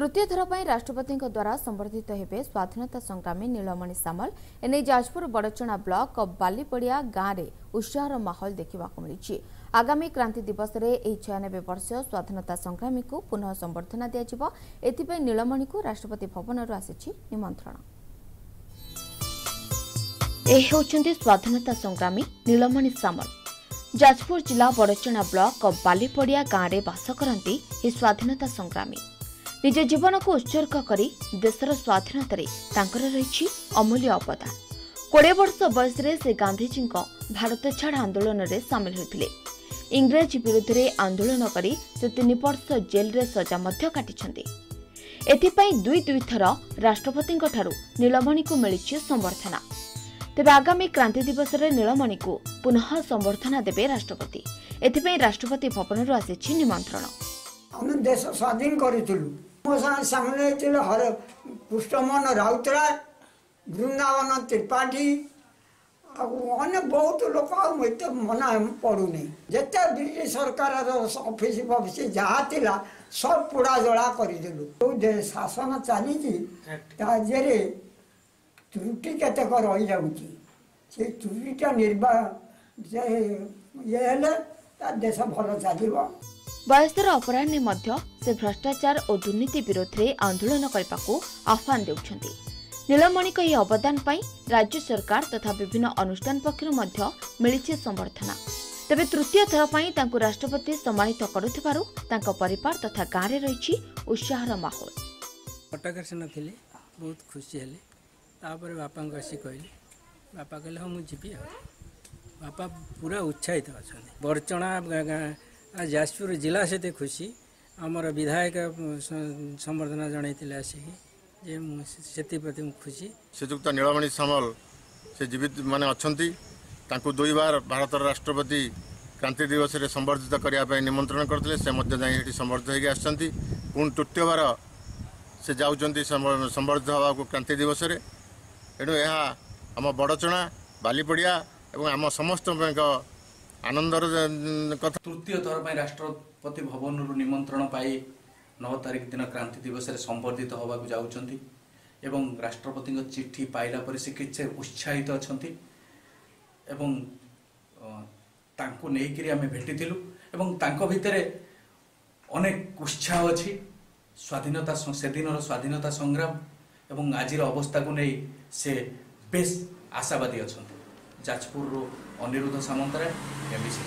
तृतीय थर पर राष्ट्रपति द्वारा संबर्धित हेबे स्वाधीनता संग्रामी नीलमणि सामल एने जाजपुर बड़चना ब्लॉक बालीपड़िया गाँव में उत्साहर माहौल देखा मिली। आगामी क्रांति दिवस में 96 वर्षीय स्वाधीनता संग्रामी को पुनः संबर्धना दिया एथिपाई नीलमणि को राष्ट्रपति भवन आसी निमंत्रण। स्वाधीनता संग्रामी नीलमणि सामल जाजपुर जिला बड़चना ब्लॉक बालीपड़िया गाँव में बास करती स्वाधीनता संग्रामी निज जीवन को उत्सर्ग करी देशर स्वाधीनता रही अमूल्य अवदान। 20 वर्ष बयस से गांधीजी भारत छाड़ आंदोलन में सामिल होते। इंग्रेज विरुद्ध में आंदोलन करी से 3 वर्ष जेल रे सजा काटिछन्ते। एथिपाई दुई थर राष्ट्रपति नीलमणि को मिली संबर्धना। तेबे आगामी क्रांति दिवस में नीलमणि को पुनः संबर्धना देवे राष्ट्रपति। एथिपाई राष्ट्रपति भवन आसी निमंत्रण। हम देश स्वाधीन करूँ मो सामने हर पुष्टमोहन राउतराय वृंदावन त्रिपाठी अने बहुत लोक मत मना पड़ूनी जिते ब्रिटिश सरकार ऑफिस फफिस जहाँ थिला सब पोड़ा जला करदेलु। जो शासन चली ताजे त्रुटि केतेक रही जाऊँगी से त्रुटिटा ये देश भल चलो। बयसर अपराह्ने मध्य से भ्रष्टाचार और दुर्नीति विरोध में आंदोलन करने को आह्वान देउछन्ति। नीलमणि को यह अवदान पाई राज्य सरकार तथा विभिन्न अनुष्ठान पक्षरु मध्य मिलिछि संबर्धना। तेबे तृतीय थर पाई तांको राष्ट्रपति सम्मानित करुथिबारु तांको परिवार तथा गाँव में रही उत्साहर माहौल। कटक से नथिले बहुत खुशी हेले तापर बापा को आसी कहले बापा कहले हम जीवी बापा पूरा उत्साहित अछन्ति। बरचना जाजपुर जिला से खुशी आमर विधायक संबर्धना जनईले आसिक से प्रति खुशी। श्रीजुक्त नीलमणि सामल से जीवित माने अछंती तांको 2 बार भारत राष्ट्रपति क्रांति दिवस रे संबर्धित करने निमंत्रण करते से संबर्धित होगी आसछंती। पुणी तृतीय बार से जाउछंती संबर्धित हवा को क्रांति दिवस रे। एणु यह आम बड़चना बालीपड़िया एवं आम समस्त आनंदर कथा। तृतीय थर पर राष्ट्रपति भवन निमंत्रण पाई 9 तारिख दिन क्रांति दिवस रे संबर्धित होगा जाउछंती एवं राष्ट्रपति चिट्ठी पाइला पर से किछे उत्साहित अछंती एवं तांको नेइकरी आमे भेटिथिलु एवं तांको भितरे अनेक उत्साह अछि। स्वाधीनता से दिनर स्वाधीनता संग्राम एवं आजिर अवस्था को नहीं से बेस आशावादी अछंती। जाजपुर अनिरुद्ध सामंतराय एमबीसी।